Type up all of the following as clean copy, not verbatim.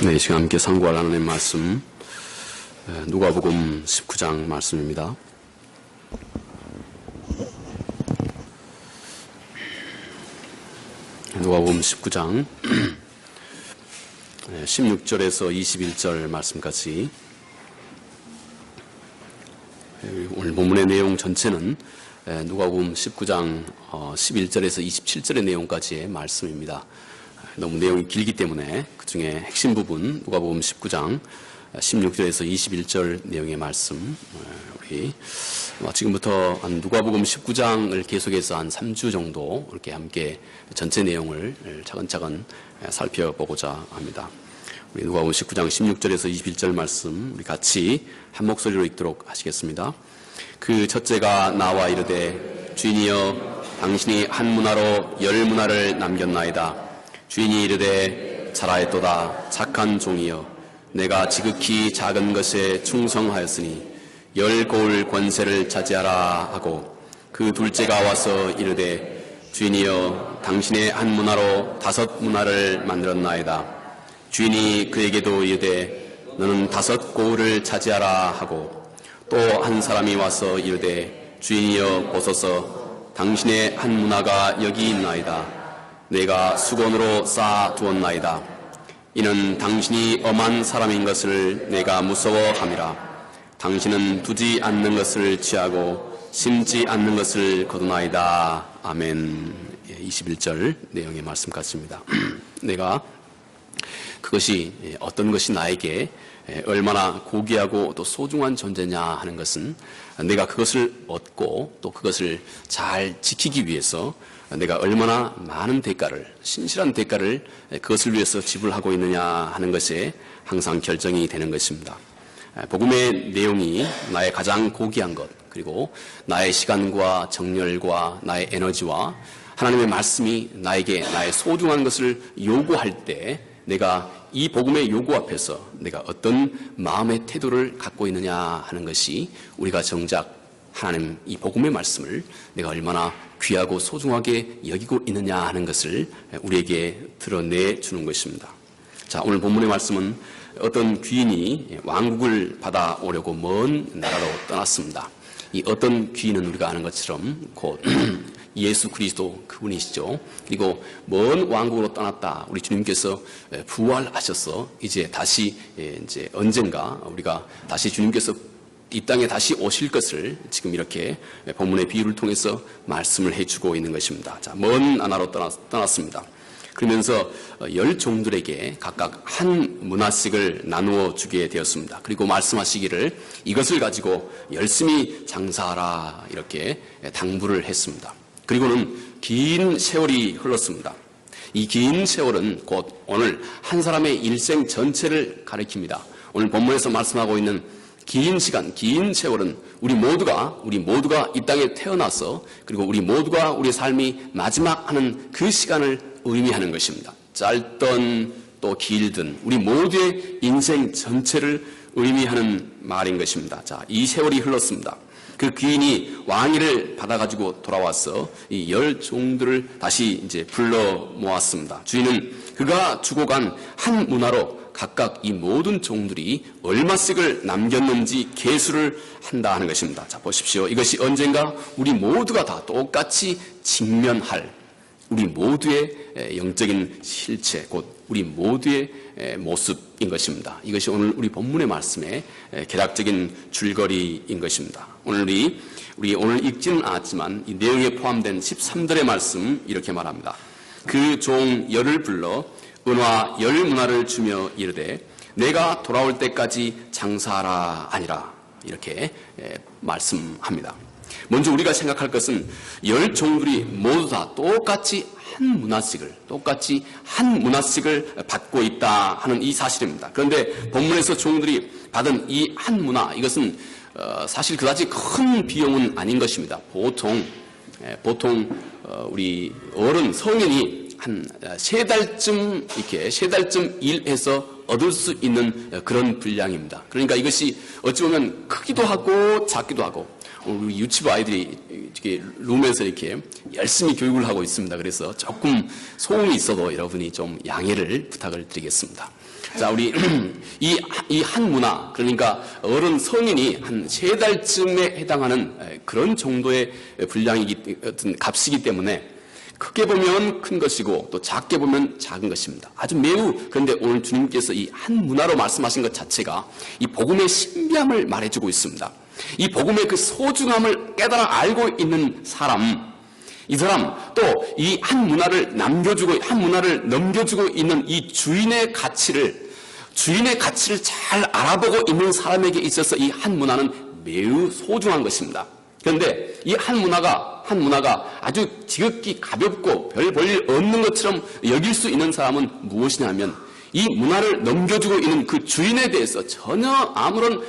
네, 이 시간 함께 상고할 하나님의 말씀 누가복음 19장 말씀입니다. 누가복음 19장 16절에서 21절 말씀까지. 오늘 본문의 내용 전체는 누가복음 19장 11절에서 27절의 내용까지의 말씀입니다. 너무 내용이 길기 때문에 그 중에 핵심 부분 누가복음 19장 16절에서 21절 내용의 말씀, 우리 지금부터 한 누가복음 19장을 계속해서 한 3주 정도 이렇게 함께 전체 내용을 차근차근 살펴보고자 합니다. 우리 누가복음 19장 16절에서 21절 말씀 우리 같이 한 목소리로 읽도록 하시겠습니다. 그 첫째가 나와 이르되 주인이여 당신이 한 문화로 10문화를 남겼나이다. 주인이 이르되 잘하였도다. 착한 종이여 내가 지극히 작은 것에 충성하였으니 10고을 권세를 차지하라 하고, 그 둘째가 와서 이르되 주인이여 당신의 한 문화로 5문화를 만들었나이다. 주인이 그에게도 이르되 너는 5고을을 차지하라 하고, 또 한 사람이 와서 이르되 주인이여 보소서 당신의 한 문화가 여기 있나이다. 내가 수건으로 쌓아 두었나이다. 이는 당신이 엄한 사람인 것을 내가 무서워함이라. 당신은 두지 않는 것을 취하고 심지 않는 것을 거두나이다. 아멘. 21절 내용의 말씀 같습니다. 내가 그것이 어떤 것이 나에게 얼마나 고귀하고 또 소중한 존재냐 하는 것은 내가 그것을 얻고 또 그것을 잘 지키기 위해서 내가 얼마나 많은 대가를, 신실한 대가를 그것을 위해서 지불하고 있느냐 하는 것에 항상 결정이 되는 것입니다. 복음의 내용이 나의 가장 고귀한 것, 그리고 나의 시간과 정열과 나의 에너지와 하나님의 말씀이 나에게 나의 소중한 것을 요구할 때 내가 이 복음의 요구 앞에서 내가 어떤 마음의 태도를 갖고 있느냐 하는 것이 우리가 정작 하나님 이 복음의 말씀을 내가 얼마나 귀하고 소중하게 여기고 있느냐 하는 것을 우리에게 드러내 주는 것입니다. 자, 오늘 본문의 말씀은 어떤 귀인이 왕국을 받아오려고 먼 나라로 떠났습니다. 이 어떤 귀인은 우리가 아는 것처럼 곧 예수 그리스도 그분이시죠. 그리고 먼 왕국으로 떠났다. 우리 주님께서 부활하셔서 이제 다시 이제 언젠가 우리가 다시 주님께서 이 땅에 다시 오실 것을 지금 이렇게 본문의 비유를 통해서 말씀을 해주고 있는 것입니다. 자, 먼 나라로 떠났습니다. 그러면서 10종들에게 각각 한 문화씩을 나누어 주게 되었습니다. 그리고 말씀하시기를 이것을 가지고 열심히 장사하라 이렇게 당부를 했습니다. 그리고는 긴 세월이 흘렀습니다. 이 긴 세월은 곧 오늘 한 사람의 일생 전체를 가리킵니다. 오늘 본문에서 말씀하고 있는 긴 시간, 긴 세월은 우리 모두가 이 땅에 태어나서 그리고 우리 모두가 우리 삶이 마지막 하는 그 시간을 의미하는 것입니다. 짧든 또 길든 우리 모두의 인생 전체를 의미하는 말인 것입니다. 자, 이 세월이 흘렀습니다. 그 귀인이 왕위를 받아가지고 돌아와서 이 10종들을 다시 이제 불러 모았습니다. 주인은 그가 주고 간 한 문화로 각각 이 모든 종들이 얼마씩을 남겼는지 계수를 한다 하는 것입니다. 자, 보십시오. 이것이 언젠가 우리 모두가 다 똑같이 직면할 우리 모두의 영적인 실체, 곧 우리 모두의 모습인 것입니다. 이것이 오늘 우리 본문의 말씀의 개략적인 줄거리인 것입니다. 오늘 우리 오늘 읽지는 않았지만 이 내용에 포함된 13절의 말씀 이렇게 말합니다. 그 종 10을 불러 은화 10문화를 주며 이르되 내가 돌아올 때까지 장사하라 아니라 이렇게 말씀합니다. 먼저 우리가 생각할 것은 10종들이 모두 다 똑같이 한 문화씩을 받고 있다 하는 이 사실입니다. 그런데 본문에서 종들이 받은 이 한 문화, 이것은 사실 그다지 큰 비용은 아닌 것입니다. 보통 우리 어른 성인이 한 3달쯤 일해서 얻을 수 있는 그런 분량입니다. 그러니까 이것이 어찌 보면 크기도 하고 작기도 하고, 우리 유치부 아이들이 이렇게 룸에서 이렇게 열심히 교육을 하고 있습니다. 그래서 조금 소음이 있어도 여러분이 좀 양해를 부탁을 드리겠습니다. 자, 우리 이 한 문화, 그러니까 어른 성인이 한 3달쯤에 해당하는 그런 정도의 분량이기, 어떤 값이기 때문에 크게 보면 큰 것이고 또 작게 보면 작은 것입니다. 아주 매우, 그런데 오늘 주님께서 이 한 문화로 말씀하신 것 자체가 이 복음의 신비함을 말해주고 있습니다. 이 복음의 그 소중함을 깨달아 알고 있는 사람, 이 사람, 또 이 한 문화를 넘겨주고 있는 이 주인의 가치를 잘 알아보고 있는 사람에게 있어서 이 한 문화는 매우 소중한 것입니다. 그런데 이 한 문화가 아주 지극히 가볍고 별 볼일 없는 것처럼 여길 수 있는 사람은 무엇이냐면, 이 문화를 넘겨주고 있는 그 주인에 대해서 전혀 아무런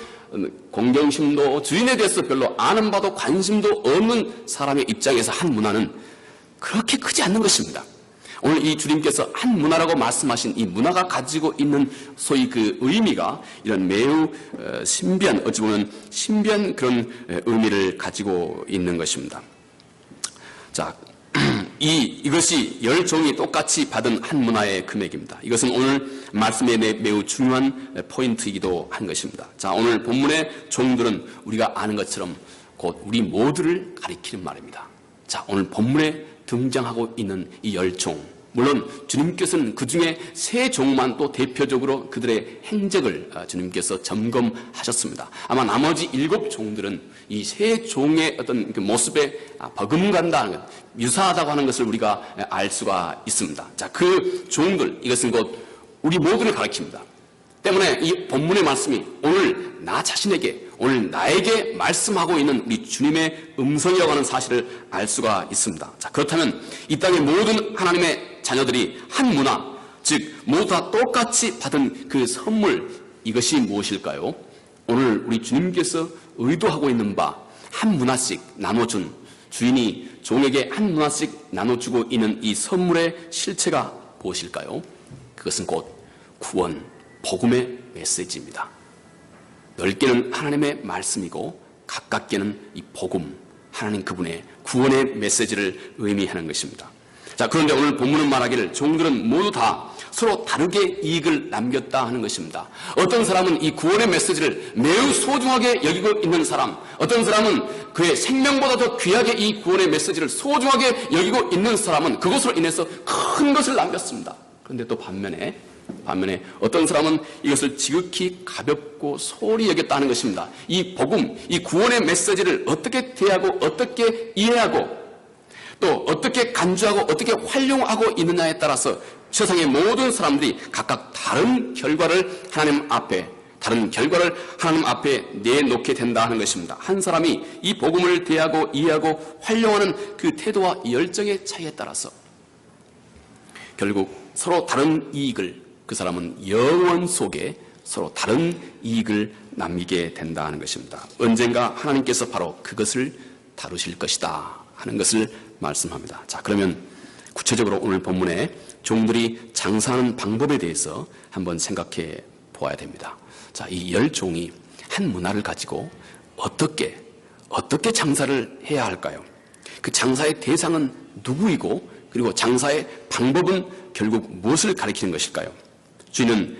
공경심도, 주인에 대해서 별로 아는 바도 관심도 없는 사람의 입장에서 한 문화는 그렇게 크지 않는 것입니다. 오늘 이 주님께서 한 문화라고 말씀하신 이 문화가 가지고 있는 소위 그 의미가 이런 매우 신비한, 어찌 보면 신비한 그런 의미를 가지고 있는 것입니다. 자, 이것이 10종이 똑같이 받은 한 문화의 금액입니다. 이것은 오늘 말씀의 매우 중요한 포인트이기도 한 것입니다. 자, 오늘 본문의 종들은 우리가 아는 것처럼 곧 우리 모두를 가리키는 말입니다. 자, 오늘 본문에 등장하고 있는 이 10종, 물론 주님께서는 그 중에 3종만 또 대표적으로 그들의 행적을 주님께서 점검하셨습니다. 아마 나머지 7종들은 이 3종의 어떤 그 모습에 버금간다는 것, 유사하다고 하는 것을 우리가 알 수가 있습니다. 자, 그 종들, 이것은 곧 우리 모두를 가리킵니다. 때문에 이 본문의 말씀이 오늘 나 자신에게, 오늘 나에게 말씀하고 있는 우리 주님의 음성이라고 하는 사실을 알 수가 있습니다. 자, 그렇다면 이 땅의 모든 하나님의 자녀들이 한 문화, 즉 모두 다 똑같이 받은 그 선물, 이것이 무엇일까요? 오늘 우리 주님께서 의도하고 있는 바, 한 문화씩 나눠준, 주인이 종에게 한 문화씩 나눠주고 있는 이 선물의 실체가 무엇일까요? 그것은 곧 구원, 복음의 메시지입니다. 넓게는 하나님의 말씀이고 가깝게는 이 복음, 하나님 그분의 구원의 메시지를 의미하는 것입니다. 자, 그런데 오늘 본문은 말하기를 종들은 모두 다 서로 다르게 이익을 남겼다 하는 것입니다. 어떤 사람은 이 구원의 메시지를 매우 소중하게 여기고 있는 사람, 어떤 사람은 그의 생명보다 더 귀하게 이 구원의 메시지를 소중하게 여기고 있는 사람은 그것으로 인해서 큰 것을 남겼습니다. 그런데 또 반면에 어떤 사람은 이것을 지극히 가볍고 소홀히 여겼다는 것입니다. 이 복음, 이 구원의 메시지를 어떻게 대하고 어떻게 이해하고 또 어떻게 간주하고 어떻게 활용하고 있느냐에 따라서 세상의 모든 사람들이 각각 다른 결과를 하나님 앞에 내놓게 된다 하는 것입니다. 한 사람이 이 복음을 대하고 이해하고 활용하는 그 태도와 열정의 차이에 따라서 결국 서로 다른 이익을, 그 사람은 영원 속에 서로 다른 이익을 남기게 된다 하는 것입니다. 언젠가 하나님께서 바로 그것을 다루실 것이다 하는 것을 말씀합니다. 자, 그러면 구체적으로 오늘 본문에 종들이 장사하는 방법에 대해서 한번 생각해 보아야 됩니다. 자, 이 10종이 한 문화를 가지고 어떻게 장사를 해야 할까요? 그 장사의 대상은 누구이고, 그리고 장사의 방법은 결국 무엇을 가리키는 것일까요? 주인은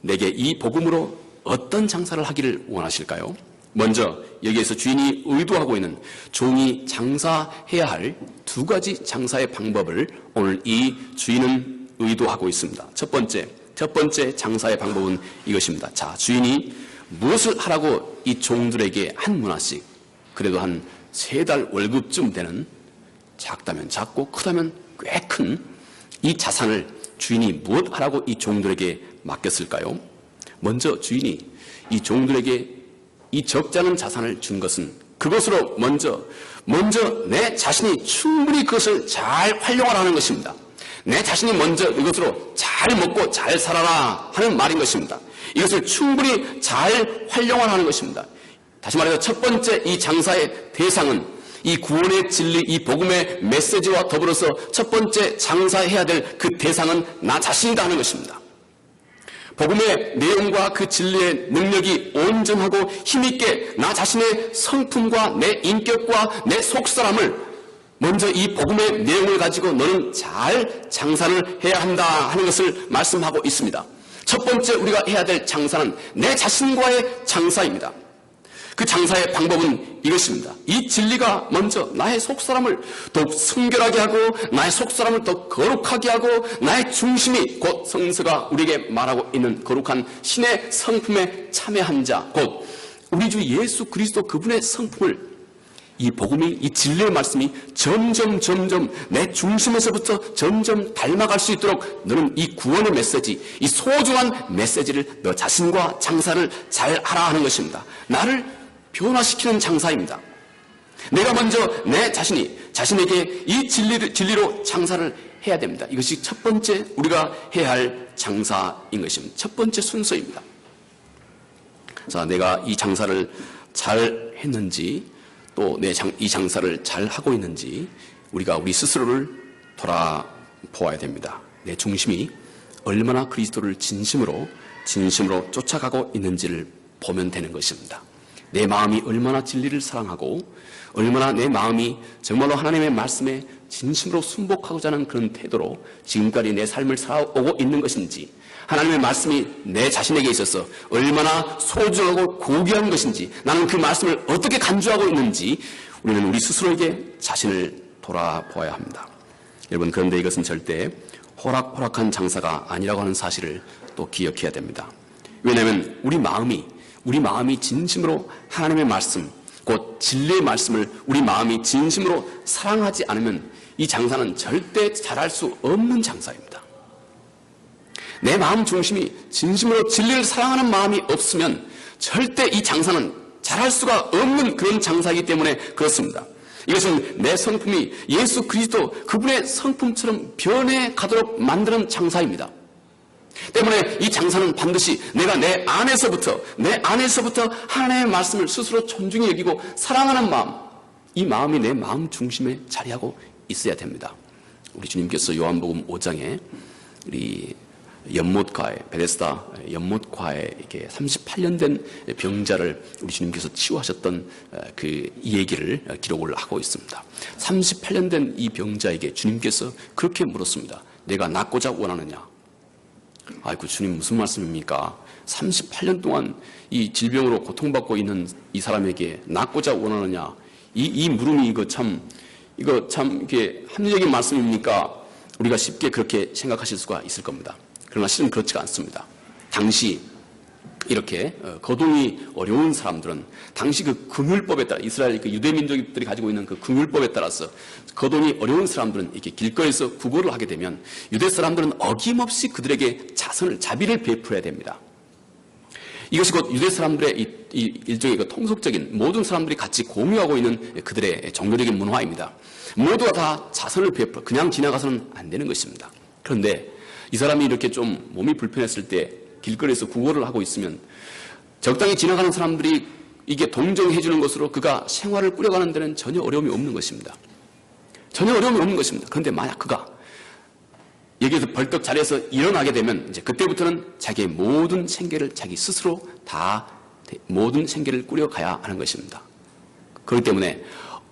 내게 이 복음으로 어떤 장사를 하기를 원하실까요? 먼저 여기에서 주인이 의도하고 있는 종이 장사해야 할 2가지 장사의 방법을 오늘 이 주인은 의도하고 있습니다. 첫 번째 장사의 방법은 이것입니다. 자, 주인이 무엇을 하라고 이 종들에게 한 문화씩, 그래도 한 3달 월급쯤 되는, 작다면 작고 크다면 꽤 큰 이 자산을 주인이 무엇 하라고 이 종들에게 맡겼을까요? 먼저 주인이 이 종들에게 이 적지 않은 자산을 준 것은 그것으로 먼저 내 자신이 충분히 그것을 잘 활용하라는 것입니다. 내 자신이 먼저 이것으로 잘 먹고 잘 살아라 하는 말인 것입니다. 이것을 충분히 잘 활용하라는 것입니다. 다시 말해서 첫 번째 이 장사의 대상은 이 구원의 진리, 이 복음의 메시지와 더불어서 첫 번째 장사해야 될 그 대상은 나 자신이다 하는 것입니다. 복음의 내용과 그 진리의 능력이 온전하고 힘있게 나 자신의 성품과 내 인격과 내 속사람을 먼저 이 복음의 내용을 가지고 너는 잘 장사를 해야 한다 하는 것을 말씀하고 있습니다. 첫 번째 우리가 해야 될 장사는 내 자신과의 장사입니다. 그 장사의 방법은 이것입니다. 이 진리가 먼저 나의 속사람을 더욱 성결하게 하고 나의 속사람을 더 거룩하게 하고 나의 중심이 곧 성서가 우리에게 말하고 있는 거룩한 신의 성품에 참여한 자, 곧 우리 주 예수 그리스도 그분의 성품을 이 복음이, 이 진리의 말씀이 점점 내 중심에서부터 점점 닮아갈 수 있도록 너는 이 구원의 메시지, 이 소중한 메시지를 너 자신과 장사를 잘 하라 하는 것입니다. 나를 변화시키는 장사입니다. 내가 먼저 내 자신에게 이 진리로 장사를 해야 됩니다. 이것이 첫 번째 우리가 해야 할 장사인 것입니다. 첫 번째 순서입니다. 자, 내가 이 장사를 잘 했는지 또 이 장사를 잘 하고 있는지 우리가 우리 스스로를 돌아보아야 됩니다. 내 중심이 얼마나 그리스도를 진심으로 쫓아가고 있는지를 보면 되는 것입니다. 내 마음이 얼마나 진리를 사랑하고 얼마나 내 마음이 정말로 하나님의 말씀에 진심으로 순복하고자 하는 그런 태도로 지금까지 내 삶을 살아오고 있는 것인지, 하나님의 말씀이 내 자신에게 있어서 얼마나 소중하고 고귀한 것인지, 나는 그 말씀을 어떻게 간주하고 있는지 우리는 우리 스스로에게 자신을 돌아보아야 합니다. 여러분, 그런데 이것은 절대 호락호락한 장사가 아니라고 하는 사실을 또 기억해야 됩니다. 왜냐하면 우리 마음이 진심으로 하나님의 말씀, 곧 진리의 말씀을 우리 마음이 진심으로 사랑하지 않으면 이 장사는 절대 잘할 수 없는 장사입니다. 내 마음 중심이 진심으로 진리를 사랑하는 마음이 없으면 절대 이 장사는 잘할 수가 없는 그런 장사이기 때문에 그렇습니다. 이것은 내 성품이 예수 그리스도 그분의 성품처럼 변해 가도록 만드는 장사입니다. 때문에 이 장사는 반드시 내가 내 안에서부터 하나님의 말씀을 스스로 존중히 여기고 사랑하는 마음, 이 마음이 내 마음 중심에 자리하고 있어야 됩니다. 우리 주님께서 요한복음 5장에 우리 베데스다 연못가에 이렇게 38년 된 병자를 우리 주님께서 치유하셨던 이 얘기를 기록을 하고 있습니다. 38년 된 이 병자에게 주님께서 그렇게 물었습니다. 내가 낫고자 원하느냐? 아이고, 주님 무슨 말씀입니까? 38년 동안 이 질병으로 고통받고 있는 이 사람에게 낫고자 원하느냐? 이 물음이 이거 참 이게 합리적인 말씀입니까? 우리가 쉽게 그렇게 생각하실 수가 있을 겁니다. 그러나 실은 그렇지가 않습니다. 당시 이렇게 거동이 어려운 사람들은 당시 그 긍휼법에 따라, 이스라엘 그 유대 민족들이 가지고 있는 그 긍휼법에 따라서 거동이 어려운 사람들은 이렇게 길거리에서 구걸을 하게 되면 유대 사람들은 어김없이 그들에게 자비를 베풀어야 됩니다. 이것이 곧 유대 사람들의 이 일종의 그 통속적인 모든 사람들이 같이 공유하고 있는 그들의 종교적인 문화입니다. 모두가 다 자선을 베풀어 그냥 지나가서는 안 되는 것입니다. 그런데 이 사람이 이렇게 좀 몸이 불편했을 때 길거리에서 구걸을 하고 있으면 적당히 지나가는 사람들이 이게 동정해 주는 것으로 그가 생활을 꾸려가는 데는 전혀 어려움이 없는 것입니다. 전혀 어려움이 없는 것입니다. 그런데 만약 그가 여기에서 벌떡 자리에서 일어나게 되면 이제 그때부터는 자기의 모든 생계를 자기 스스로 다 모든 생계를 꾸려가야 하는 것입니다. 그렇기 때문에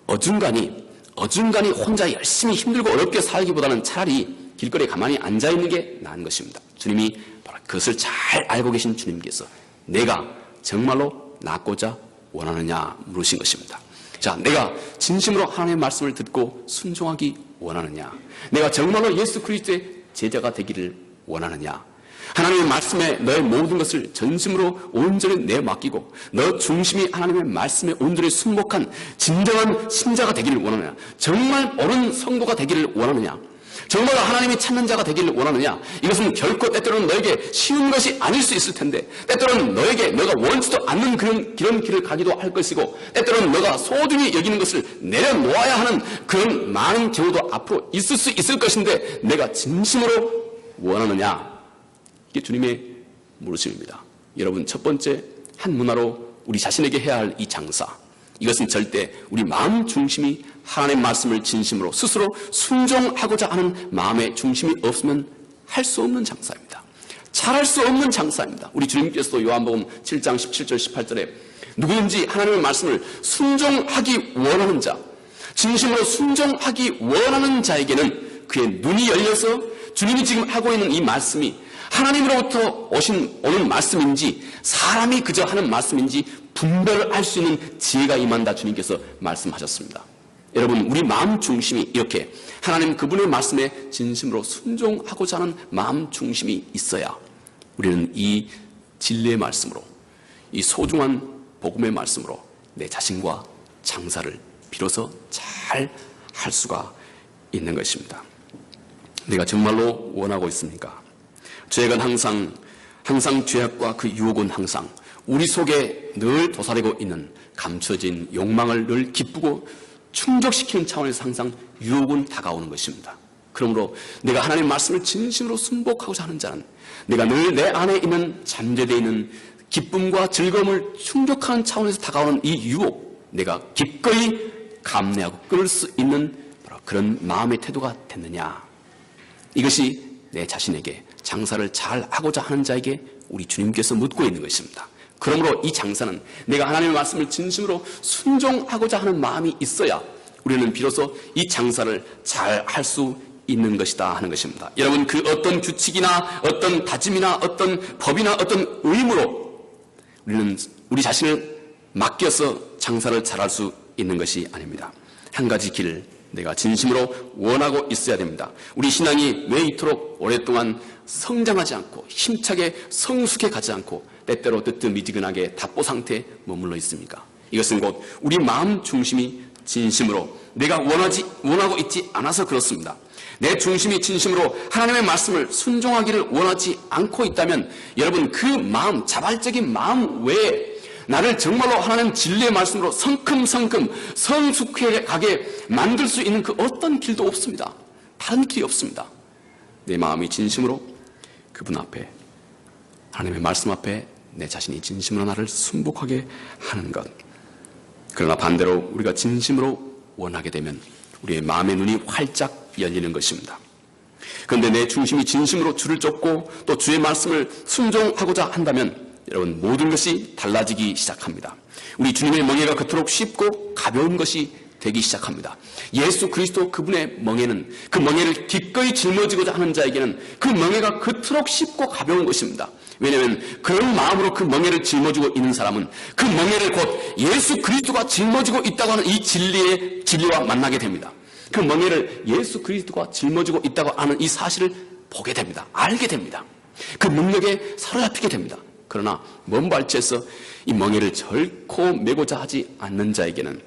어중간히 혼자 열심히 힘들고 어렵게 살기보다는 차라리 길거리에 가만히 앉아있는 게 나은 것입니다. 주님이 바로 그것을 잘 알고 계신 주님께서 내가 정말로 낫고자 원하느냐 물으신 것입니다. 자, 내가 진심으로 하나님의 말씀을 듣고 순종하기 원하느냐? 내가 정말로 예수 그리스도의 제자가 되기를 원하느냐? 하나님의 말씀에 너의 모든 것을 전심으로 온전히 내맡기고 너 중심이 하나님의 말씀에 온전히 순복한 진정한 신자가 되기를 원하느냐? 정말 옳은 성도가 되기를 원하느냐? 정말 하나님이 찾는 자가 되기를 원하느냐? 이것은 결코 때때로는 너에게 쉬운 것이 아닐 수 있을 텐데, 때때로는 너가 원치도 않는 그런 길을 가기도 할 것이고, 때때로는 너가 소중히 여기는 것을 내려놓아야 하는 그런 많은 경우도 앞으로 있을 수 있을 것인데, 내가 진심으로 원하느냐? 이게 주님의 물으심입니다. 여러분, 첫 번째 한 문화로 우리 자신에게 해야 할 이 장사, 이것은 절대 우리 마음 중심이 하나님의 말씀을 진심으로 스스로 순종하고자 하는 마음의 중심이 없으면 할 수 없는 장사입니다. 잘할 수 없는 장사입니다. 우리 주님께서도 요한복음 7장 17절 18절에 누구든지 하나님의 말씀을 순종하기 원하는 자, 진심으로 순종하기 원하는 자에게는 그의 눈이 열려서 주님이 지금 하고 있는 이 말씀이 하나님으로부터 오는 말씀인지 사람이 그저 하는 말씀인지 분별을 할 수 있는 지혜가 임한다 주님께서 말씀하셨습니다. 여러분, 우리 마음 중심이 이렇게 하나님 그분의 말씀에 진심으로 순종하고자 하는 마음 중심이 있어야 우리는 이 진리의 말씀으로, 이 소중한 복음의 말씀으로 내 자신과 장사를 비로소 잘 할 수가 있는 것입니다. 내가 정말로 원하고 있습니까? 죄악은 항상 죄악과 그 유혹은 항상 우리 속에 늘 도사리고 있는 감춰진 욕망을 늘 기쁘고 충족시키는 차원에서 항상 유혹은 다가오는 것입니다. 그러므로 내가 하나님의 말씀을 진심으로 순복하고자 하는 자는 내가 늘 내 안에 있는 잠재되어 있는 기쁨과 즐거움을 충족하는 차원에서 다가오는 이 유혹, 내가 기꺼이 감내하고 끊을 수 있는 바로 그런 마음의 태도가 됐느냐. 이것이 내 자신에게 장사를 잘 하고자 하는 자에게 우리 주님께서 묻고 있는 것입니다. 그러므로 이 장사는 내가 하나님의 말씀을 진심으로 순종하고자 하는 마음이 있어야 우리는 비로소 이 장사를 잘 할 수 있는 것이다 하는 것입니다. 여러분, 그 어떤 규칙이나 어떤 다짐이나 어떤 법이나 어떤 의무로 우리는 우리 자신을 맡겨서 장사를 잘할 수 있는 것이 아닙니다. 한 가지 길을 내가 진심으로 원하고 있어야 됩니다. 우리 신앙이 왜 이토록 오랫동안 성장하지 않고 힘차게 성숙해 가지 않고 때때로 뜨뜻미지근하게 답보 상태에 머물러 있습니까? 이것은 곧 우리 마음 중심이 진심으로 내가 원하고 있지 않아서 그렇습니다. 내 중심이 진심으로 하나님의 말씀을 순종하기를 원하지 않고 있다면 여러분, 그 마음, 자발적인 마음 외에 나를 정말로 하나님 진리의 말씀으로 성큼성큼 성숙해 가게 만들 수 있는 그 어떤 길도 없습니다. 다른 길이 없습니다. 내 마음이 진심으로 그분 앞에, 하나님의 말씀 앞에 내 자신이 진심으로 나를 순복하게 하는 것. 그러나 반대로 우리가 진심으로 원하게 되면 우리의 마음의 눈이 활짝 열리는 것입니다. 그런데 내 중심이 진심으로 주를 쫓고 또 주의 말씀을 순종하고자 한다면 여러분, 모든 것이 달라지기 시작합니다. 우리 주님의 멍에가 그토록 쉽고 가벼운 것이 되기 시작합니다. 예수 그리스도 그분의 멍에는, 그 멍에를 기꺼이 짊어지고자 하는 자에게는 그 멍에가 그토록 쉽고 가벼운 것입니다. 왜냐하면 그런 마음으로 그 멍에를 짊어지고 있는 사람은 그 멍에를 곧 예수 그리스도가 짊어지고 있다고 하는 이 진리와 만나게 됩니다. 그 멍에를 예수 그리스도가 짊어지고 있다고 하는 이 사실을 보게 됩니다. 알게 됩니다. 그 능력에 사로잡히게 됩니다. 그러나 먼 발치에서 이 멍에를 결코 메고자 하지 않는 자에게는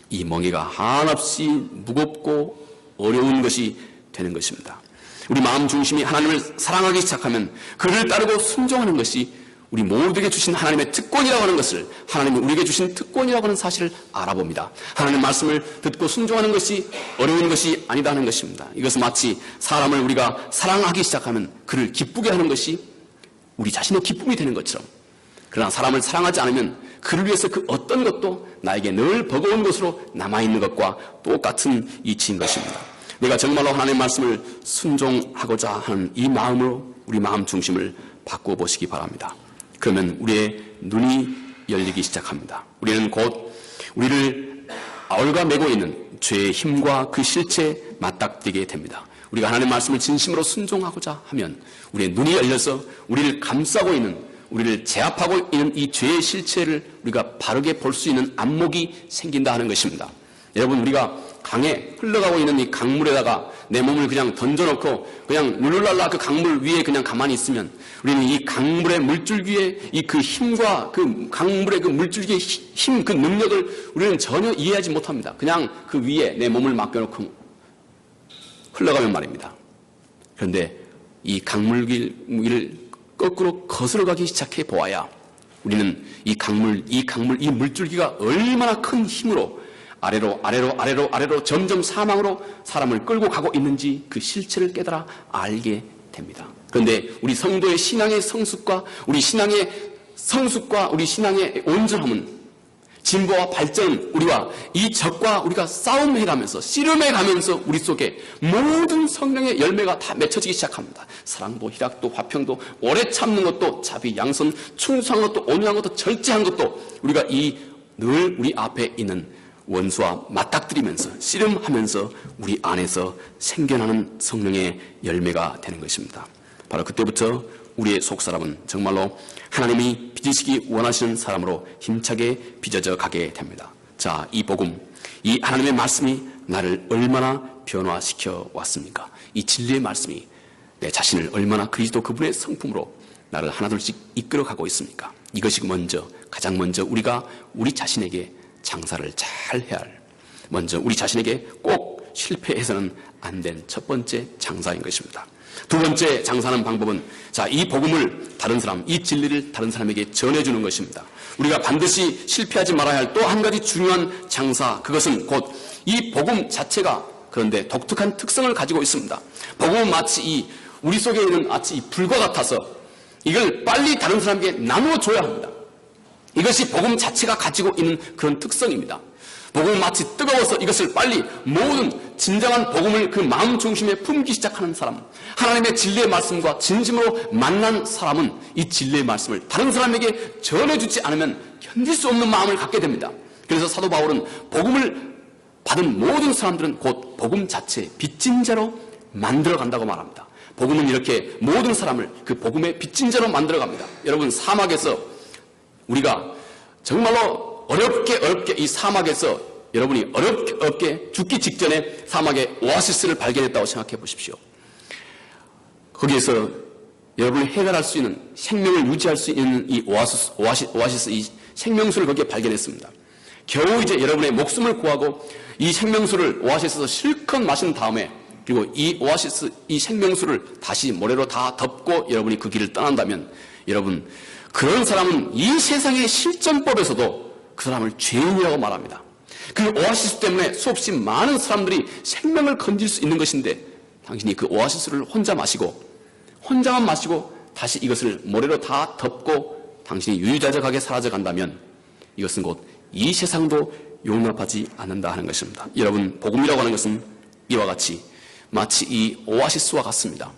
이 멍에가 한없이 무겁고 어려운 것이 되는 것입니다. 우리 마음 중심이 하나님을 사랑하기 시작하면 그를 따르고 순종하는 것이 우리 모두에게 주신 하나님의 특권이라고 하는 것을, 하나님이 우리에게 주신 특권이라고 하는 사실을 알아봅니다. 하나님의 말씀을 듣고 순종하는 것이 어려운 것이 아니다 하는 것입니다. 이것은 마치 사람을 우리가 사랑하기 시작하면 그를 기쁘게 하는 것이 우리 자신의 기쁨이 되는 것처럼, 그러나 사람을 사랑하지 않으면 그를 위해서 그 어떤 것도 나에게 늘 버거운 것으로 남아있는 것과 똑같은 이치인 것입니다. 내가 정말로 하나님의 말씀을 순종하고자 하는 이 마음으로 우리 마음 중심을 바꾸어 보시기 바랍니다. 그러면 우리의 눈이 열리기 시작합니다. 우리는 곧 우리를 얽어매고 있는 죄의 힘과 그 실체에 맞닥뜨리게 됩니다. 우리가 하나님의 말씀을 진심으로 순종하고자 하면 우리의 눈이 열려서 우리를 감싸고 있는, 우리를 제압하고 있는 이 죄의 실체를 우리가 바르게 볼 수 있는 안목이 생긴다 하는 것입니다. 여러분, 우리가 강에 흘러가고 있는 이 강물에다가 내 몸을 그냥 던져놓고 그냥 룰루랄라 그 강물 위에 그냥 가만히 있으면 우리는 이 강물의 물줄기의 이 그 힘과 그 강물의 그 물줄기의 힘, 그 능력을 우리는 전혀 이해하지 못합니다. 그냥 그 위에 내 몸을 맡겨놓고 흘러가면 말입니다. 그런데 이 강물길을 거꾸로 거슬러가기 시작해 보아야 우리는 이 물줄기가 얼마나 큰 힘으로 아래로 점점 사망으로 사람을 끌고 가고 있는지 그 실체를 깨달아 알게 됩니다. 그런데 우리 성도의 신앙의 성숙과 우리 신앙의 온전함은 진보와 발전, 우리와 이 적과 우리가 싸움해가면서 씨름해가면서 우리 속에 모든 성령의 열매가 다 맺혀지기 시작합니다. 사랑도, 희락도, 화평도, 오래 참는 것도, 자비, 양선, 충성한 것도, 온유한 것도, 절제한 것도 우리가 늘 우리 앞에 있는 원수와 맞닥뜨리면서 씨름하면서 우리 안에서 생겨나는 성령의 열매가 되는 것입니다. 바로 그때부터 우리의 속사람은 정말로 하나님이 빚으시기 원하시는 사람으로 힘차게 빚어져 가게 됩니다. 자, 이 복음, 이 하나님의 말씀이 나를 얼마나 변화시켜 왔습니까? 이 진리의 말씀이 내 자신을 얼마나 그리스도 그분의 성품으로 나를 하나둘씩 이끌어가고 있습니까? 이것이 가장 먼저 우리가 우리 자신에게 장사를 잘 해야 할, 먼저 우리 자신에게 꼭 실패해서는 안 된 첫 번째 장사인 것입니다. 두 번째 장사하는 방법은, 자, 이 복음을 다른 사람, 이 진리를 다른 사람에게 전해주는 것입니다. 우리가 반드시 실패하지 말아야 할 또 한 가지 중요한 장사, 그것은 곧 이 복음 자체가 그런데 독특한 특성을 가지고 있습니다. 복음은 마치 우리 속에 있는 마치 이 불과 같아서 이걸 빨리 다른 사람에게 나누어줘야 합니다. 이것이 복음 자체가 가지고 있는 그런 특성입니다. 복음은 마치 뜨거워서 이것을 빨리 모든 진정한 복음을 그 마음 중심에 품기 시작하는 사람, 하나님의 진리의 말씀과 진심으로 만난 사람은 이 진리의 말씀을 다른 사람에게 전해주지 않으면 견딜 수 없는 마음을 갖게 됩니다. 그래서 사도 바울은 복음을 받은 모든 사람들은 곧 복음 자체의 빚진 자로 만들어간다고 말합니다. 복음은 이렇게 모든 사람을 그 복음의 빚진 자로 만들어갑니다. 여러분, 사막에서 우리가 정말로 어렵게 이 사막에서 여러분이 어렵게 죽기 직전에 사막에 오아시스를 발견했다고 생각해 보십시오. 거기에서 여러분이 해결할 수 있는, 생명을 유지할 수 있는 이 오아시스 이 생명수를 거기에 발견했습니다. 겨우 이제 여러분의 목숨을 구하고 이 생명수를 오아시스에서 실컷 마신 다음에, 그리고 이 오아시스 이 생명수를 다시 모래로 다 덮고 여러분이 그 길을 떠난다면, 여러분, 그런 사람은 이 세상의 실전법에서도 그 사람을 죄인이라고 말합니다. 그 오아시스 때문에 수없이 많은 사람들이 생명을 건질 수 있는 것인데, 당신이 그 오아시스를 혼자만 마시고 다시 이것을 모래로 다 덮고 당신이 유유자적하게 사라져 간다면, 이것은 곧 이 세상도 용납하지 않는다 하는 것입니다. 여러분, 복음이라고 하는 것은 이와 같이 마치 이 오아시스와 같습니다.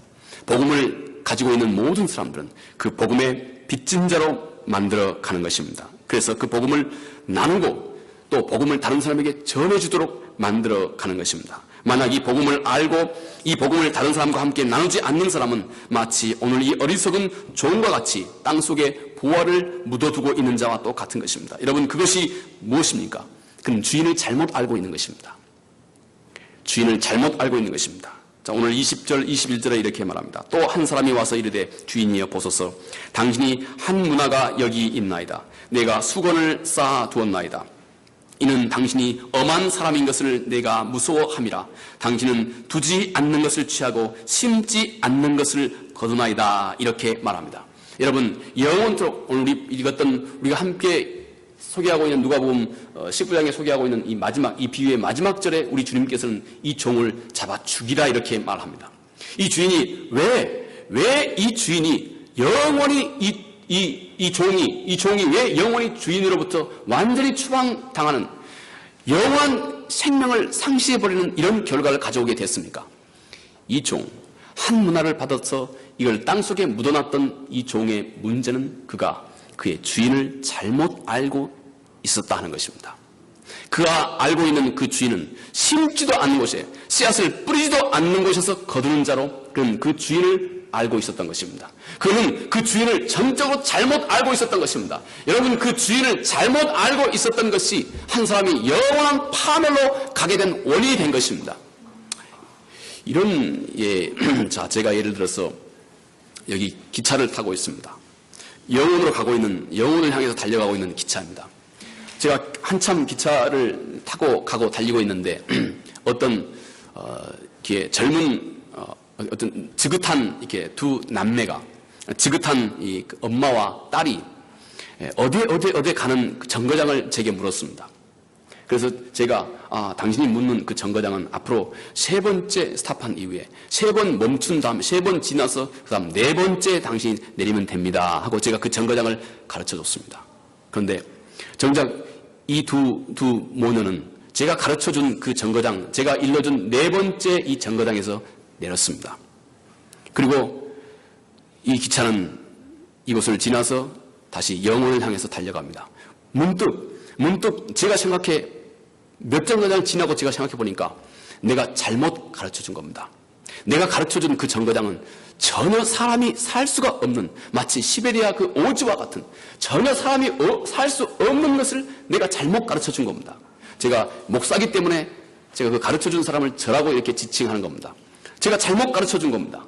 복음을 가지고 있는 모든 사람들은 그 복음의 빚진 자로 만들어 가는 것입니다. 그래서 그 복음을 나누고 또 복음을 다른 사람에게 전해주도록 만들어 가는 것입니다. 만약 이 복음을 알고 이 복음을 다른 사람과 함께 나누지 않는 사람은 마치 오늘 이 어리석은 종과 같이 땅속에 보화를 묻어두고 있는 자와 똑같은 것입니다. 여러분, 그것이 무엇입니까? 그는 주인을 잘못 알고 있는 것입니다. 주인을 잘못 알고 있는 것입니다. 자, 오늘 20절, 21절에 이렇게 말합니다. 또 한 사람이 와서 이르되, 주인이여 보소서, 당신이 한 문화가 여기 있나이다. 내가 수건을 쌓아 두었나이다. 이는 당신이 엄한 사람인 것을 내가 무서워함이라. 당신은 두지 않는 것을 취하고 심지 않는 것을 거두나이다. 이렇게 말합니다. 여러분, 영원토록 오늘 우리가 함께 소개하고 있는 누가복음 19장에 소개하고 있는 이 비유의 마지막 절에 우리 주님께서는 이 종을 잡아 죽이라 이렇게 말합니다. 이 주인이 왜 이 주인이 영원히 이 종이 왜 영원히 주인으로부터 완전히 추방당하는 영원한 생명을 상실해버리는 이런 결과를 가져오게 됐습니까? 이 종, 한 문화를 받아서 이걸 땅속에 묻어놨던 이 종의 문제는 그의 주인을 잘못 알고 있었다 하는 것입니다. 그가 알고 있는 그 주인은 심지도 않는 곳에 씨앗을 뿌리지도 않는 곳에서 거두는 자로 그는 그 주인을 알고 있었던 것입니다. 그는 그 주인을 전적으로 잘못 알고 있었던 것입니다. 여러분, 그 주인을 잘못 알고 있었던 것이 한 사람이 영원한 파멸로 가게 된 원인이 된 것입니다. 자, 제가 예를 들어서 여기 기차를 타고 있습니다. 영혼을 향해서 달려가고 있는 기차입니다. 제가 한참 기차를 타고 가고 달리고 있는데 어떤 젊은 어떤 지긋한 이렇게 두 남매가 지긋한 이 엄마와 딸이 어디 가는 그 정거장을 제게 물었습니다. 그래서 제가 당신이 묻는 그 정거장은 앞으로 3번째 스탑한 이후에 3번 멈춘 다음 3번 지나서 그다음 4번째 당신이 내리면 됩니다 하고 제가 그 정거장을 가르쳐 줬습니다. 그런데 정작 이 두 모녀는 제가 가르쳐준 그 정거장, 제가 일러준 4번째 이 정거장에서 내렸습니다. 그리고 이 기차는 이곳을 지나서 다시 영혼을 향해서 달려갑니다. 문득 제가 몇 정거장을 지나고 제가 생각해 보니까 내가 잘못 가르쳐 준 겁니다. 내가 가르쳐준 그 정거장은 전혀 사람이 살 수가 없는, 마치 시베리아 그 오지와 같은 전혀 사람이 살 수 없는 것을 내가 잘못 가르쳐준 겁니다. 제가 목사기 때문에 제가 그 가르쳐준 사람을 저라고 이렇게 지칭하는 겁니다. 제가 잘못 가르쳐준 겁니다.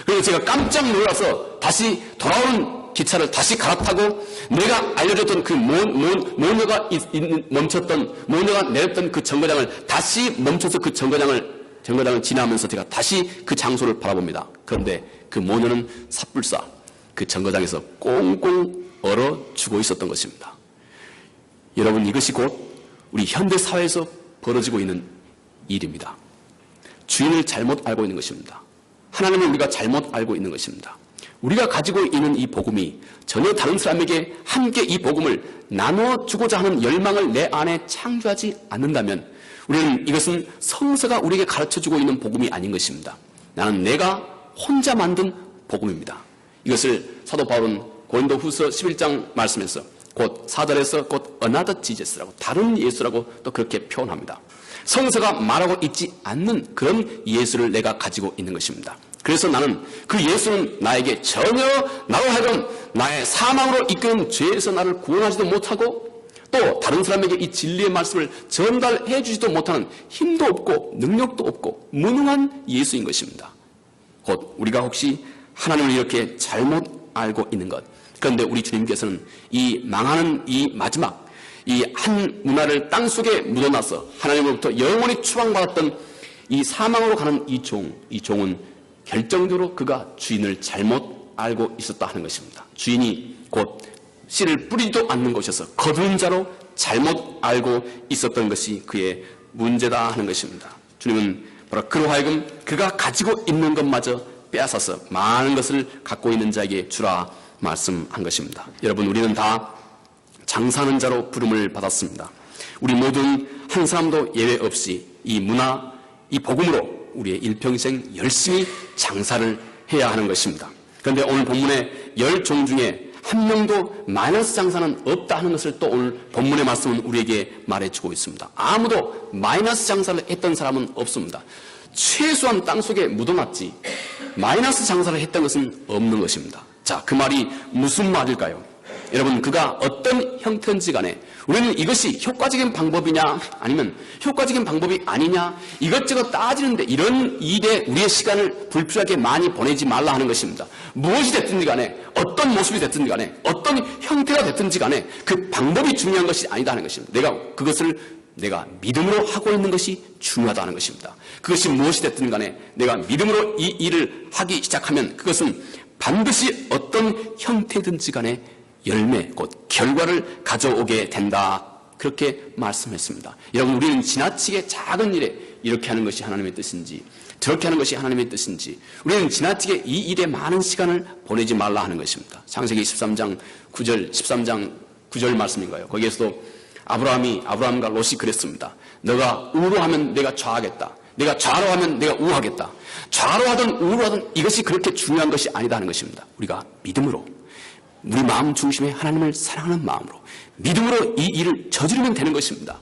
그래서 제가 깜짝 놀라서 다시 돌아오는 기차를 다시 갈아타고 내가 알려줬던 그 모녀가 내렸던 그 정거장을 다시 멈춰서 그 정거장을 지나면서 제가 다시 그 장소를 바라봅니다. 그런데 그 모녀는 삽불사 그 정거장에서 꽁꽁 얼어 죽어 있었던 것입니다. 여러분, 이것이 곧 우리 현대 사회에서 벌어지고 있는 일입니다. 주인을 잘못 알고 있는 것입니다. 하나님을 우리가 잘못 알고 있는 것입니다. 우리가 가지고 있는 이 복음이 전혀 다른 사람에게 함께 이 복음을 나눠주고자 하는 열망을 내 안에 창조하지 않는다면 우리는 이것은 성서가 우리에게 가르쳐주고 있는 복음이 아닌 것입니다. 나는 내가 혼자 만든 복음입니다. 이것을 사도 바울은 고린도후서 11장 말씀에서 곧 4절에서 곧 another Jesus라고, 다른 예수라고 또 그렇게 표현합니다. 성서가 말하고 있지 않는 그런 예수를 내가 가지고 있는 것입니다. 그래서 나는 그 예수는 나에게 전혀 나로 하여금 나의 사망으로 이끄는 죄에서 나를 구원하지도 못하고 또 다른 사람에게 이 진리의 말씀을 전달해 주지도 못하는 힘도 없고 능력도 없고 무능한 예수인 것입니다. 곧 우리가 혹시 하나님을 이렇게 잘못 알고 있는 것, 그런데 우리 주님께서는 이 망하는 이 마지막 이 한 문화를 땅속에 묻어놔서 하나님으로부터 영원히 추방받았던 이 사망으로 가는 이 종은 결정적으로 그가 주인을 잘못 알고 있었다 하는 것입니다. 주인이 곧 씨를 뿌리지도 않는 곳에서 거두는 자로 잘못 알고 있었던 것이 그의 문제다 하는 것입니다. 주님은 바로 그로 하여금 그가 가지고 있는 것마저 빼앗아서 많은 것을 갖고 있는 자에게 주라 말씀한 것입니다. 여러분, 우리는 다 장사하는 자로 부름을 받았습니다. 우리 모두는 한 사람도 예외 없이 이 문화, 이 복음으로 우리의 일평생 열심히 장사를 해야 하는 것입니다. 그런데 오늘 본문의 10종 중에 한 명도 마이너스 장사는 없다 하는 것을 또 오늘 본문의 말씀은 우리에게 말해주고 있습니다. 아무도 마이너스 장사를 했던 사람은 없습니다. 최소한 땅속에 묻어놨지 마이너스 장사를 했던 것은 없는 것입니다. 자, 그 말이 무슨 말일까요? 여러분, 그가 어떤 형태인지 간에 우리는 이것이 효과적인 방법이냐 아니면 효과적인 방법이 아니냐 이것저것 따지는데 이런 일에 우리의 시간을 불필요하게 많이 보내지 말라 하는 것입니다. 무엇이 됐든지 간에 어떤 모습이 됐든지 간에 어떤 형태가 됐든지 간에 그 방법이 중요한 것이 아니다 하는 것입니다. 내가 믿음으로 하고 있는 것이 중요하다는 것입니다. 그것이 무엇이 됐든 간에 내가 믿음으로 이 일을 하기 시작하면 그것은 반드시 어떤 형태든지 간에 열매, 곧 결과를 가져오게 된다. 그렇게 말씀했습니다. 여러분, 우리는 지나치게 작은 일에 이렇게 하는 것이 하나님의 뜻인지 저렇게 하는 것이 하나님의 뜻인지 우리는 지나치게 이 일에 많은 시간을 보내지 말라 하는 것입니다. 창세기 13장 9절 말씀인가요? 거기에서도 아브라함과 롯이 그랬습니다. 너가 우로 하면 내가 좌하겠다. 내가 좌로 하면 내가 우하겠다. 좌로 하든 우로 하든 이것이 그렇게 중요한 것이 아니다 하는 것입니다. 우리가 믿음으로 우리 마음 중심에 하나님을 사랑하는 마음으로 믿음으로 이 일을 저지르면 되는 것입니다.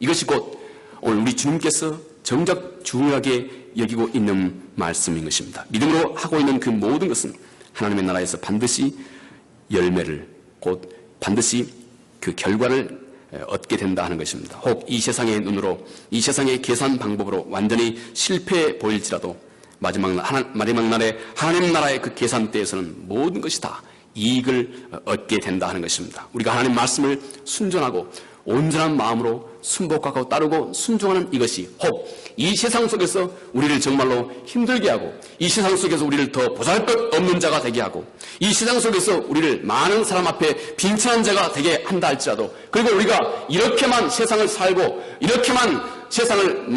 이것이 곧 오늘 우리 주님께서 정작 중요하게 여기고 있는 말씀인 것입니다. 믿음으로 하고 있는 그 모든 것은 하나님의 나라에서 반드시 열매를 곧 반드시 그 결과를 얻게 된다 하는 것입니다. 혹 이 세상의 눈으로 이 세상의 계산 방법으로 완전히 실패해 보일지라도 마지막 날에 하나님 나라의 그 계산대에서는 모든 것이 다 이익을 얻게 된다 하는 것입니다. 우리가 하나님 말씀을 순종하고 온전한 마음으로 순복하고 따르고 순종하는 이것이 혹 이 세상 속에서 우리를 정말로 힘들게 하고 이 세상 속에서 우리를 더 보잘것없는 자가 되게 하고 이 세상 속에서 우리를 많은 사람 앞에 빈천한 자가 되게 한다 할지라도 그리고 우리가 이렇게만 세상을 살고 이렇게만 세상을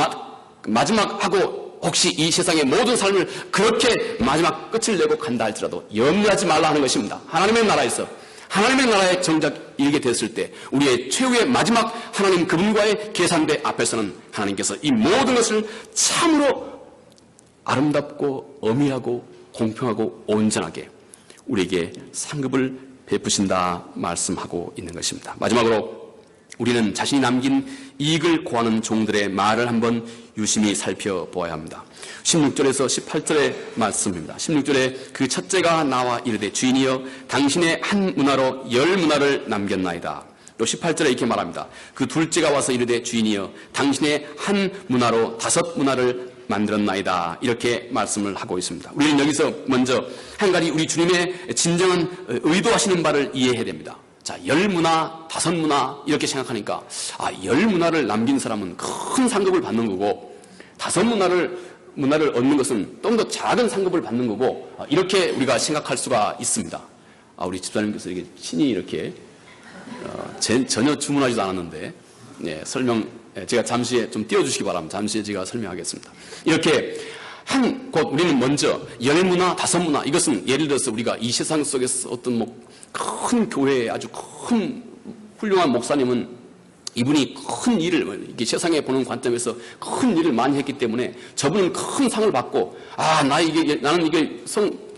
마지막하고 혹시 이 세상의 모든 삶을 그렇게 마지막 끝을 내고 간다 할지라도 염려하지 말라 하는 것입니다. 하나님의 나라에 정작 이르게 됐을 때 우리의 최후의 마지막 하나님 그분과의 계산대 앞에서는 하나님께서 이 모든 것을 참으로 아름답고 엄히하고 공평하고 온전하게 우리에게 상급을 베푸신다 말씀하고 있는 것입니다. 마지막으로 우리는 자신이 남긴 이익을 구하는 종들의 말을 한번 유심히 살펴보아야 합니다. 16절에서 18절의 말씀입니다. 16절에 그 첫째가 나와 이르되 주인이여 당신의 한 문화로 10문화를 남겼나이다. 또 18절에 이렇게 말합니다. 그 둘째가 와서 이르되 주인이여 당신의 한 문화로 5문화를 만들었나이다. 이렇게 말씀을 하고 있습니다. 우리는 여기서 먼저 한 가지 우리 주님의 진정한 의도하시는 바를 이해해야 됩니다. 자, 10문화, 5문화 이렇게 생각하니까 10문화를 남긴 사람은 큰 상급을 받는 거고 5문화를 얻는 것은 좀 더 작은 상급을 받는 거고 이렇게 우리가 생각할 수가 있습니다. 우리 집사님께서 이렇게 친히 이렇게 전혀 주문하지도 않았는데 제가 잠시 좀 띄워주시기 바랍니다. 잠시 제가 설명하겠습니다. 이렇게 곧 우리는 먼저 10문화, 5문화 이것은 예를 들어서 우리가 이 세상 속에서 어떤 큰 교회에 아주 큰 훌륭한 목사님은 이분이 큰 일을 이게 세상에 보는 관점에서 큰 일을 많이 했기 때문에 저분은 큰 상을 받고 나는 이게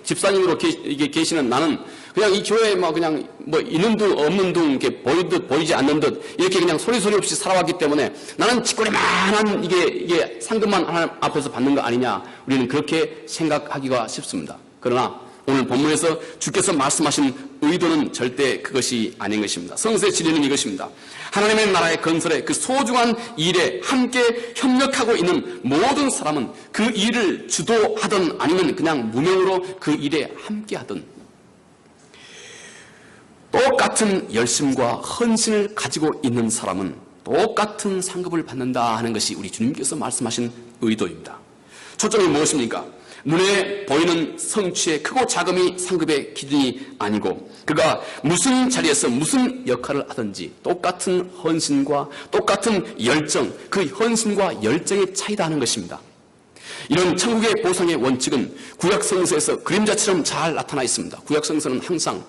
집사님으로 계시는 나는 그냥 이 교회에 그냥 있는 둥 없는 둥 이렇게 보이듯 보이지 않는 듯 이렇게 그냥 소리 없이 살아왔기 때문에 나는 직권이만한 이게 상급만 하나님 앞에서 받는 거 아니냐 우리는 그렇게 생각하기가 쉽습니다. 그러나 오늘 본문에서 주께서 말씀하신 의도는 절대 그것이 아닌 것입니다. 성서의 진리는 이것입니다. 하나님의 나라의 건설에 그 소중한 일에 함께 협력하고 있는 모든 사람은 그 일을 주도하든 아니면 그냥 무명으로 그 일에 함께하든 똑같은 열심과 헌신을 가지고 있는 사람은 똑같은 상급을 받는다 하는 것이 우리 주님께서 말씀하신 의도입니다. 초점이 무엇입니까? 눈에 보이는 성취의 크고 작음이 상급의 기준이 아니고 그가 무슨 자리에서 무슨 역할을 하든지 똑같은 헌신과 똑같은 열정, 그 헌신과 열정의 차이다 하는 것입니다. 이런 천국의 보상의 원칙은 구약성서에서 그림자처럼 잘 나타나 있습니다. 구약성서는 항상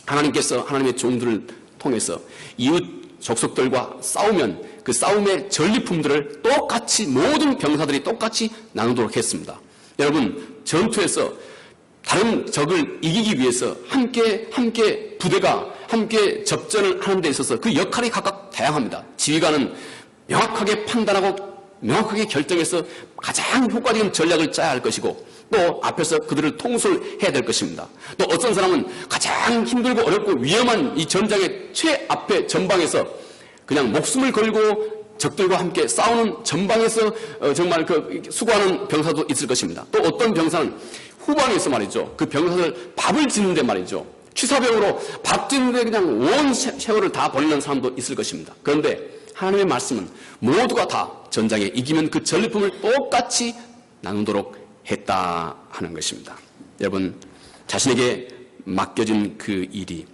하나님께서 하나님의 종들을 통해서 이웃 족속들과 싸우면 그 싸움의 전리품들을 똑같이 모든 병사들이 똑같이 나누도록 했습니다. 여러분 전투에서 다른 적을 이기기 위해서 함께 부대가 함께 접전을 하는 데 있어서 그 역할이 각각 다양합니다. 지휘관은 명확하게 판단하고 명확하게 결정해서 가장 효과적인 전략을 짜야 할 것이고 또 앞에서 그들을 통솔해야 될 것입니다. 또 어떤 사람은 가장 힘들고 어렵고 위험한 이 전장의 최앞에 전방에서 그냥 목숨을 걸고 적들과 함께 싸우는 전방에서 정말 수고하는 병사도 있을 것입니다. 또 어떤 병사는 후방에서 말이죠. 그 병사들 밥을 짓는데 말이죠. 취사병으로 밥 짓는데 그냥 온 세월을 다 버리는 사람도 있을 것입니다. 그런데 하나님의 말씀은 모두가 다 전장에 이기면 그 전리품을 똑같이 나누도록 했다 하는 것입니다. 여러분 자신에게 맡겨진 그 일이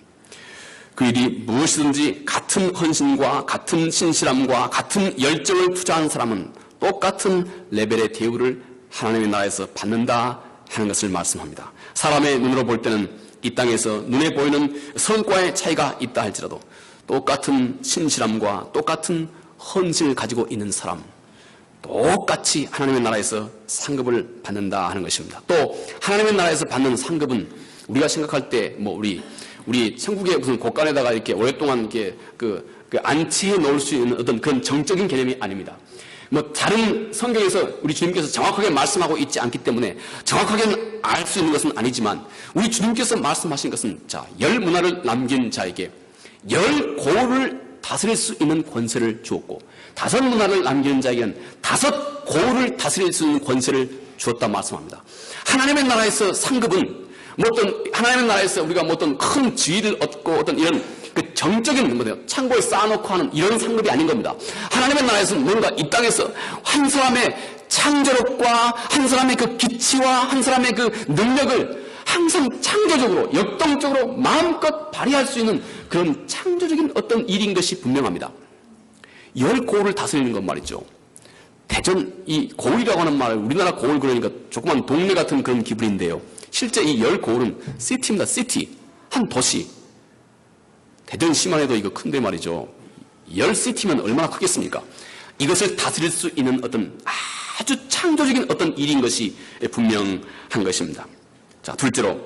무엇이든지 같은 헌신과 같은 신실함과 같은 열정을 투자한 사람은 똑같은 레벨의 대우를 하나님의 나라에서 받는다 하는 것을 말씀합니다. 사람의 눈으로 볼 때는 이 땅에서 눈에 보이는 성과의 차이가 있다 할지라도 똑같은 신실함과 똑같은 헌신을 가지고 있는 사람 똑같이 하나님의 나라에서 상급을 받는다 하는 것입니다. 또 하나님의 나라에서 받는 상급은 우리가 생각할 때 우리 천국의 무슨 곳간에다가 이렇게 오랫동안 이렇게 안치해 놓을 수 있는 어떤 그런 정적인 개념이 아닙니다. 다른 성경에서 우리 주님께서 정확하게 말씀하고 있지 않기 때문에 정확하게 알 수 있는 것은 아니지만 우리 주님께서 말씀하신 것은 10문화를 남긴 자에게 10고를 다스릴 수 있는 권세를 주었고 5문화를 남기는 자에게는 5고를 다스릴 수 있는 권세를 주었다 말씀합니다. 하나님의 나라에서 상급은 하나님의 나라에서 우리가 어떤 큰 지위를 얻고 어떤 이런 정적인 창고에 쌓아놓고 하는 이런 상급이 아닌 겁니다. 하나님의 나라에서는 뭔가 이 땅에서 한 사람의 창조력과 한 사람의 그 기치와 한 사람의 그 능력을 항상 창조적으로 역동적으로 마음껏 발휘할 수 있는 그런 창조적인 어떤 일인 것이 분명합니다. 10고을을 다스리는 것 말이죠. 이 고을이라고 하는 말 우리나라 고을 그러니까 조그만 동네 같은 그런 기분인데요. 실제 이 10고을은 시티입니다. 시티. 한 도시. 대전시만 해도 이거 큰데 말이죠. 10시티면 얼마나 크겠습니까? 이것을 다스릴 수 있는 어떤 아주 창조적인 어떤 일인 것이 분명한 것입니다. 자, 둘째로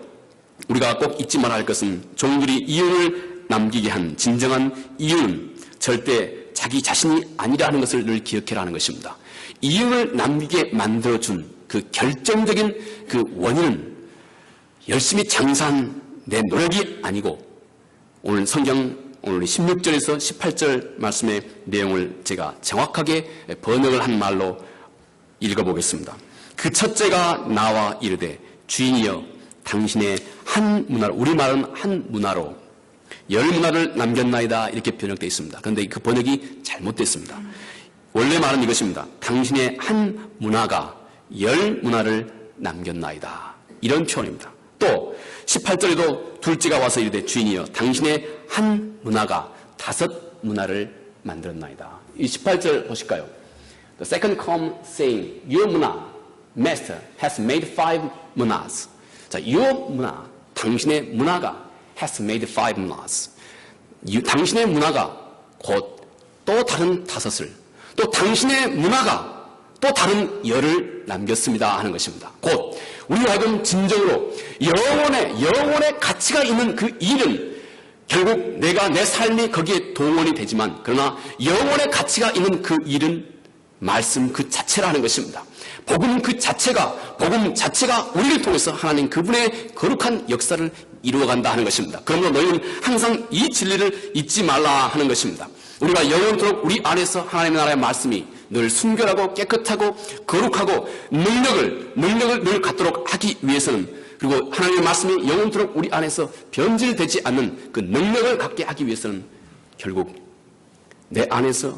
우리가 꼭 잊지 말아야 할 것은 종들이 이윤을 남기게 한 진정한 이유는 절대 자기 자신이 아니라는 것을 늘 기억해라 하는 것입니다. 이익을 남기게 만들어준 그 결정적인 그 원인은 열심히 장사한 내 노력이 아니고, 오늘 성경 오늘 16절에서 18절 말씀의 내용을 제가 정확하게 번역을 한 말로 읽어보겠습니다. 그 첫째가 나와 이르되 주인이여 당신의 한 문화로, 우리말은 한 문화로 열 문화를 남겼나이다, 이렇게 번역되어 있습니다. 그런데 그 번역이 잘못됐습니다. 원래 말은 이것입니다. 당신의 한 문화가 열 문화를 남겼나이다, 이런 표현입니다. 또 18절에도 둘째가 와서 이르되 주인이여 당신의 한 문화가 5 문화를 만들었나이다. 이 18절 보실까요? The second come saying your 문화 master has made 5 문화s. 자, your 문화, 당신의 문화가 has made 5 문화s. 당신의 문화가 곧 또 다른 5을, 또 당신의 문화가 또 다른 10을 남겼습니다 하는 것입니다. 곧 우리가 하여금 진정으로 영혼의 가치가 있는 그 일은 결국 내가 내 삶이 거기에 동원이 되지만, 그러나 영혼의 가치가 있는 그 일은 말씀 그 자체라는 것입니다. 복음 자체가 우리를 통해서 하나님 그분의 거룩한 역사를 이루어간다 하는 것입니다. 그러므로 너희는 항상 이 진리를 잊지 말라 하는 것입니다. 우리가 영원토록 우리 안에서 하나님의 나라의 말씀이 늘 순결하고 깨끗하고 거룩하고 능력을 늘 갖도록 하기 위해서는, 그리고 하나님의 말씀이 영원토록 우리 안에서 변질되지 않는 그 능력을 갖게 하기 위해서는 결국 내 안에서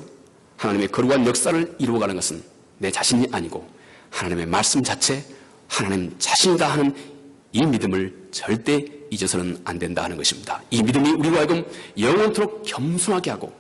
하나님의 거룩한 역사를 이루어가는 것은 내 자신이 아니고 하나님의 말씀 자체, 하나님 자신이다 하는 이 믿음을 절대 잊어서는 안 된다 하는 것입니다. 이 믿음이 우리가 하여금 영원토록 겸손하게 하고,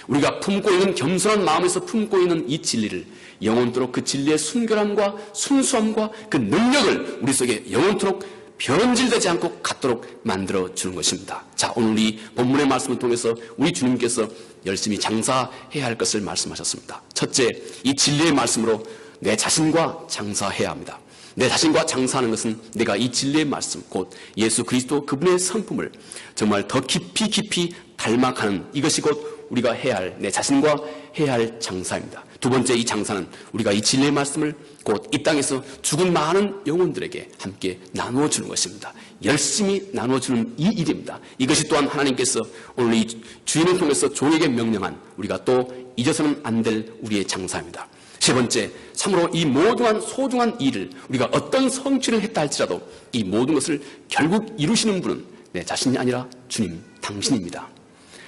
우리가 품고 있는 겸손한 마음에서 품고 있는 이 진리를 영원토록 그 진리의 순결함과 순수함과 그 능력을 우리 속에 영원토록 변질되지 않고 갖도록 만들어주는 것입니다. 자, 오늘 이 본문의 말씀을 통해서 우리 주님께서 열심히 장사해야 할 것을 말씀하셨습니다. 첫째, 이 진리의 말씀으로 내 자신과 장사해야 합니다. 내 자신과 장사하는 것은 내가 이 진리의 말씀, 곧 예수 그리스도 그분의 성품을 정말 더 깊이 닮아가는, 이것이 곧 우리가 해야 할, 내 자신과 해야 할 장사입니다. 두 번째, 이 장사는 우리가 이 진리의 말씀을 곧 이 땅에서 죽은 많은 영혼들에게 함께 나누어주는 것입니다. 열심히 나누어주는 이 일입니다. 이것이 또한 하나님께서 오늘 이 주인을 통해서 종에게 명령한, 우리가 또 잊어서는 안 될 우리의 장사입니다. 세 번째, 참으로 이 모든 소중한 일을 우리가 어떤 성취를 했다 할지라도 이 모든 것을 결국 이루시는 분은 내 자신이 아니라 주님 당신입니다.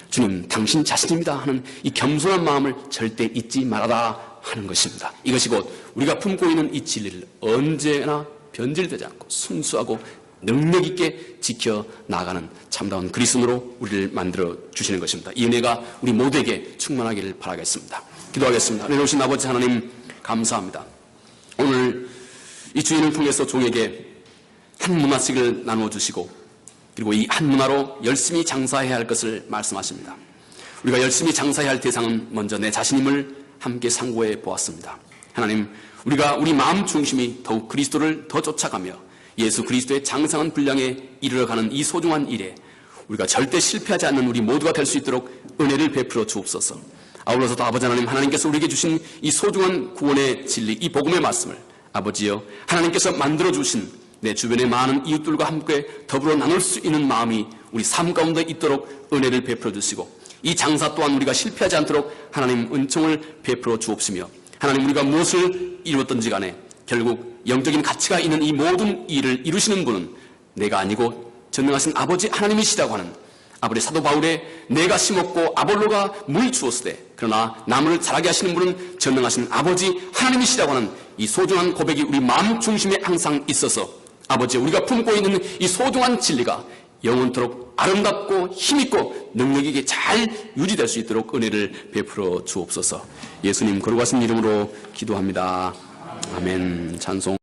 주님 당신 자신입니다 하는 이 겸손한 마음을 절대 잊지 말아라 하는 것입니다. 이것이 곧 우리가 품고 있는 이 진리를 언제나 변질되지 않고 순수하고 능력 있게 지켜나가는 참다운 그리스도로 우리를 만들어 주시는 것입니다. 이 은혜가 우리 모두에게 충만하기를 바라겠습니다. 기도하겠습니다. 은혜로우신 아버지 하나님, 감사합니다. 오늘 이 주인을 통해서 종에게 한 문화씩을 나누어 주시고, 그리고 이 한 문화로 열심히 장사해야 할 것을 말씀하십니다. 우리가 열심히 장사해야 할 대상은 먼저 내 자신임을 함께 상고해 보았습니다. 하나님, 우리가 우리 마음 중심이 더욱 그리스도를 더 쫓아가며 예수 그리스도의 장성한 분량에 이르러가는 이 소중한 일에 우리가 절대 실패하지 않는 우리 모두가 될 수 있도록 은혜를 베풀어 주옵소서. 아울러서도 아버지 하나님, 하나님께서 우리에게 주신 이 소중한 구원의 진리, 이 복음의 말씀을 아버지여 하나님께서 만들어 주신 내 주변의 많은 이웃들과 함께 더불어 나눌 수 있는 마음이 우리 삶 가운데 있도록 은혜를 베풀어 주시고, 이 장사 또한 우리가 실패하지 않도록 하나님 은총을 베풀어 주옵시며, 하나님 우리가 무엇을 이루었든지 간에 결국 영적인 가치가 있는 이 모든 일을 이루시는 분은 내가 아니고 전능하신 아버지 하나님이시라고 하는 아버지 사도 바울의 내가 심었고 아볼로가 물 주었으되 그러나 나무를 자라게 하시는 분은 전능하신 아버지 하나님이시라고 하는 이 소중한 고백이 우리 마음 중심에 항상 있어서 아버지, 우리가 품고 있는 이 소중한 진리가 영원토록 아름답고 힘있고 능력있게 잘 유지될 수 있도록 은혜를 베풀어 주옵소서. 예수님 거룩하신 이름으로 기도합니다. 아멘. 찬송.